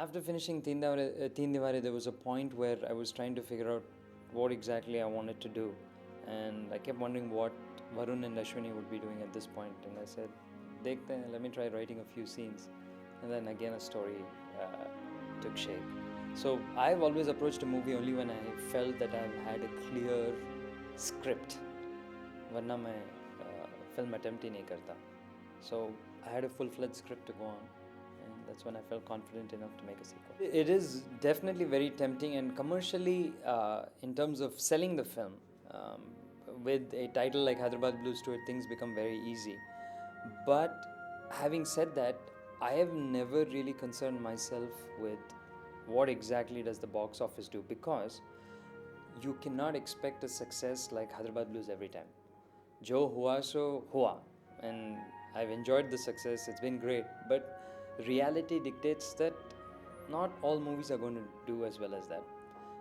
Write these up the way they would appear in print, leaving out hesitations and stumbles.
After finishing Teen Diwali, there was a point where I was trying to figure out what exactly I wanted to do. And I kept wondering what Varun and Ashwini would be doing at this point. And I said, Dekhte hain, let me try writing a few scenes. And then again, a story took shape. So I've always approached a movie only when I felt that I've had a clear script. Varna मैं film attempt ही नहीं करता. So I had a full-fledged script to go on. And that's when I felt confident enough to make a sequel. It is definitely very tempting, and commercially, in terms of selling the film, with a title like Hyderabad Blues to it, things become very easy. But having said that, I have never really concerned myself with what exactly does the box office do, because you cannot expect a success like Hyderabad Blues every time. Jo hua so hua, and I've enjoyed the success, it's been great, but reality dictates that not all movies are going to do as well as that.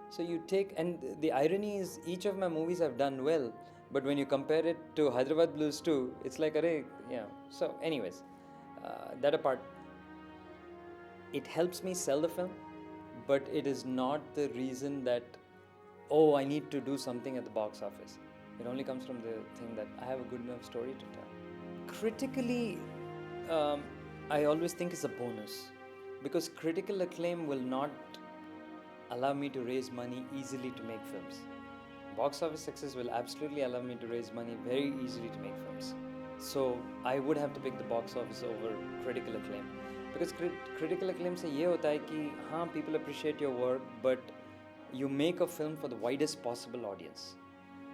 So you take, and the irony is each of my movies have done well, but when you compare it to Hyderabad Blues 2, it's like, array, yeah. So anyways, that apart, it helps me sell the film, but it is not the reason that, oh, I need to do something at the box office. It only comes from the thing that I have a good enough story to tell. Critically, I always think it's a bonus, because critical acclaim will not allow me to raise money easily to make films. Box office success will absolutely allow me to raise money very easily to make films. So I would have to pick the box office over critical acclaim, because critical acclaim से ये होता है कि हाँ, people appreciate your work, but you make a film for the widest possible audience.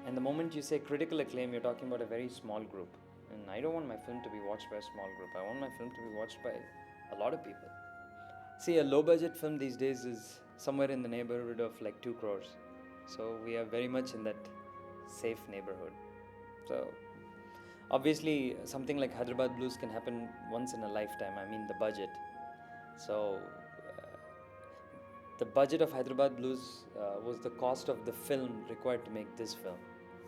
And the moment you say critical acclaim, you're talking about a very small group. And I don't want my film to be watched by a small group. I want my film to be watched by a lot of people. See, a low-budget film these days is somewhere in the neighborhood of like 2 crores. So we are very much in that safe neighborhood. So obviously, something like Hyderabad Blues can happen once in a lifetime. I mean, the budget. So the budget of Hyderabad Blues was the cost of the film required to make this film.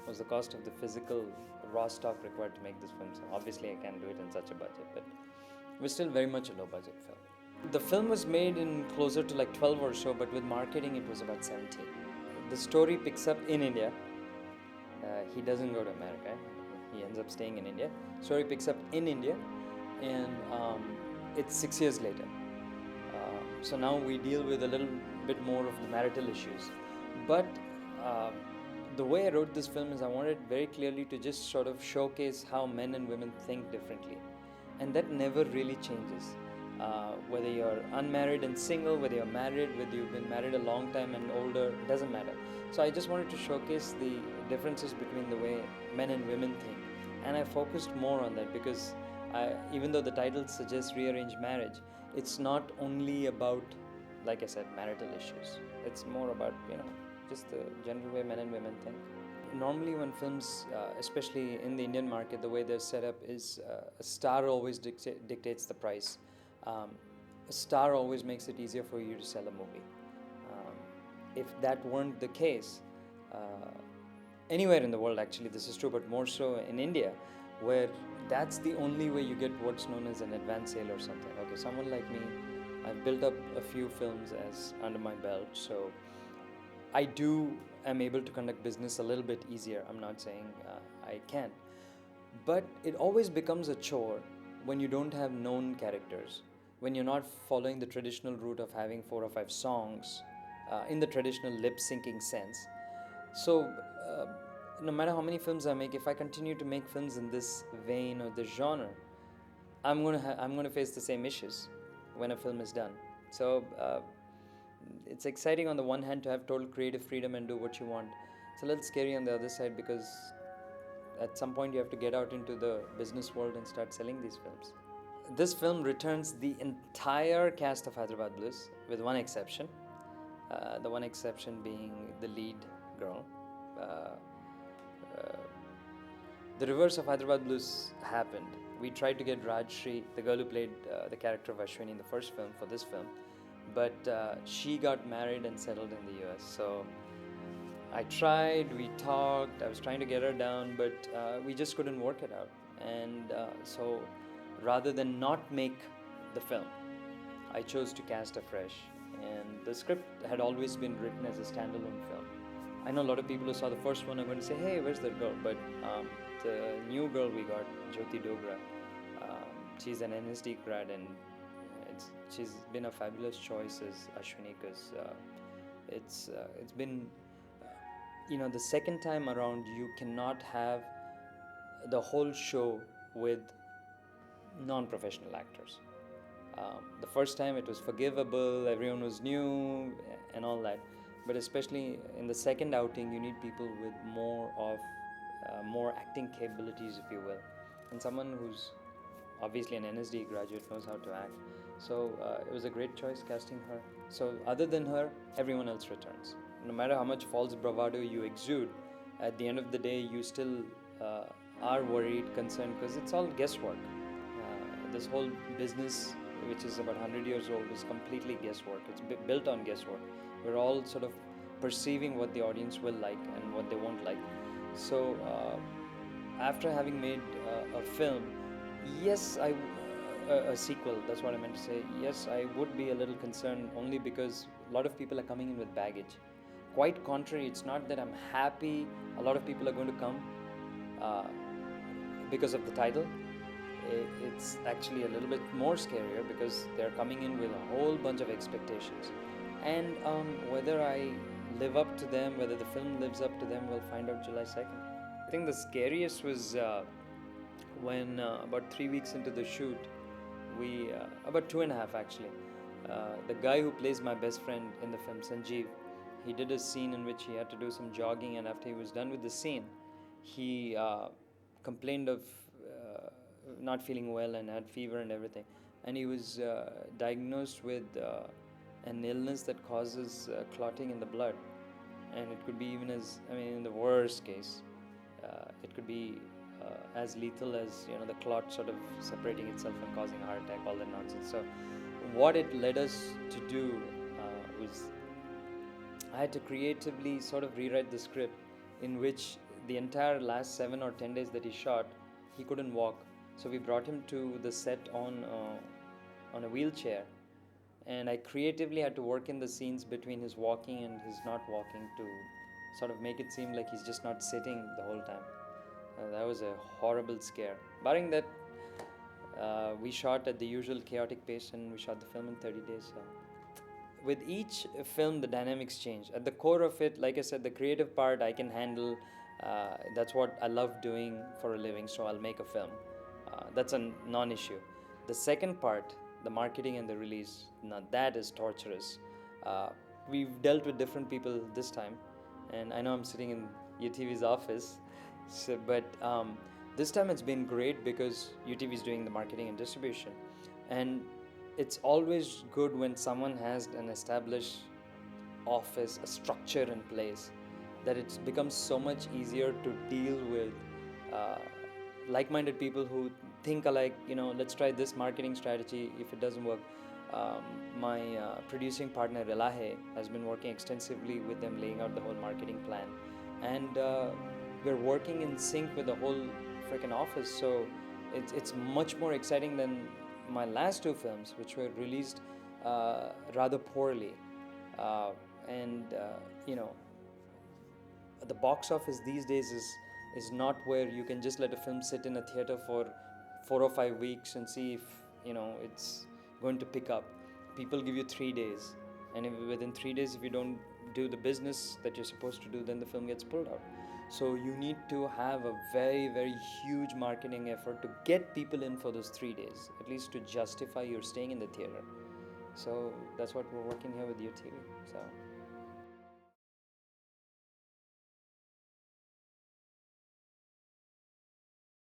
Was the cost of the physical raw stock required to make this film. So obviously I can't do it in such a budget, but it was still very much a low budget film. The film was made in closer to like 12 or so, but with marketing it was about 17. The story picks up in India. He doesn't go to America. He ends up staying in India. Story picks up in India, and it's 6 years later. So now we deal with a little bit more of the marital issues. But the way I wrote this film is I wanted very clearly to just sort of showcase how men and women think differently. And that never really changes. Whether you're unmarried and single, whether you're married, whether you've been married a long time and older, it doesn't matter. So I just wanted to showcase the differences between the way men and women think. And I focused more on that because even though the title suggests rearranged marriage, it's not only about, like I said, marital issues. It's more about, just the general way men and women think. Normally when films, especially in the Indian market, the way they're set up is a star always dictates the price. A star always makes it easier for you to sell a movie. If that weren't the case, anywhere in the world actually this is true, but more so in India, where that's the only way you get what's known as an advance sale or something. Okay, someone like me, I've built up a few films as under my belt, so I am able to conduct business a little bit easier. I'm not saying I can't, but it always becomes a chore when you don't have known characters, when you're not following the traditional route of having 4 or 5 songs in the traditional lip syncing sense. So no matter how many films I make, if I continue to make films in this vein or this genre, I'm gonna face the same issues when a film is done. So it's exciting on the one hand to have total creative freedom and do what you want. It's a little scary on the other side because at some point you have to get out into the business world and start selling these films. This film returns the entire cast of Hyderabad Blues with one exception. The one exception being the lead girl. The reverse of Hyderabad Blues happened. We tried to get Rajshri, the girl who played the character of Ashwini in the first film, for this film, but she got married and settled in the US. So I tried, we talked, I was trying to get her down, but we just couldn't work it out. And so rather than not make the film, I chose to cast afresh. And the script had always been written as a standalone film. I know a lot of people who saw the first one are going to say, hey, where's that girl? But the new girl we got, Jyoti Dogra, she's an NSD grad, and she's been a fabulous choice as Ashwini, because it's been, the second time around you cannot have the whole show with non-professional actors. The first time it was forgivable, everyone was new and all that, but especially in the second outing you need people with more acting capabilities, if you will, and someone who's obviously an NSD graduate knows how to act. So it was a great choice casting her. So other than her, everyone else returns. No matter how much false bravado you exude, at the end of the day you still are worried, concerned, because it's all guesswork. This whole business, which is about 100 years old, is completely guesswork. It's built on guesswork. We're all sort of perceiving what the audience will like and what they won't like. So after having made a film, yes, a sequel, that's what I meant to say. Yes, I would be a little concerned, only because a lot of people are coming in with baggage. Quite contrary, it's not that I'm happy a lot of people are going to come because of the title. It's actually a little bit more scarier because they're coming in with a whole bunch of expectations, and whether I live up to them, whether the film lives up to them, we'll find out July 2nd. I think the scariest was when about 3 weeks into the shoot, we about 2.5 actually, the guy who plays my best friend in the film, Sanjeev, he did a scene in which he had to do some jogging, and after he was done with the scene, he complained of not feeling well and had fever and everything, and he was diagnosed with an illness that causes clotting in the blood, and it could be even as, in the worst case, it could be as lethal as the clot sort of separating itself and causing a heart attack, all that nonsense. So what it led us to do was I had to creatively sort of rewrite the script, in which the entire last 7 or 10 days that he shot, he couldn't walk. So we brought him to the set on a wheelchair, and I creatively had to work in the scenes between his walking and his not walking to sort of make it seem like he's just not sitting the whole time. That was a horrible scare. Barring that, we shot at the usual chaotic pace, and we shot the film in 30 days. So with each film, the dynamics change. At the core of it, like I said, the creative part I can handle. That's what I love doing for a living, so I'll make a film. That's a non-issue. The second part, the marketing and the release, now that is torturous. We've dealt with different people this time, and I know I'm sitting in UTV's office, but this time it's been great because UTV is doing the marketing and distribution, and it's always good when someone has an established office, a structure in place, that it becomes so much easier to deal with like-minded people who think alike. Let's try this marketing strategy. If it doesn't work, my producing partner Elahe has been working extensively with them, laying out the whole marketing plan, and we're working in sync with the whole freaking office. So it's much more exciting than my last 2 films, which were released rather poorly, and the box office these days is not where you can just let a film sit in a theater for 4 or 5 weeks and see if it's going to pick up. People give you 3 days, and within 3 days, if you don't do the business that you're supposed to do, then the film gets pulled out. So you need to have a very, very huge marketing effort to get people in for those 3 days, at least to justify your staying in the theater. So that's what we're working here with UTV. So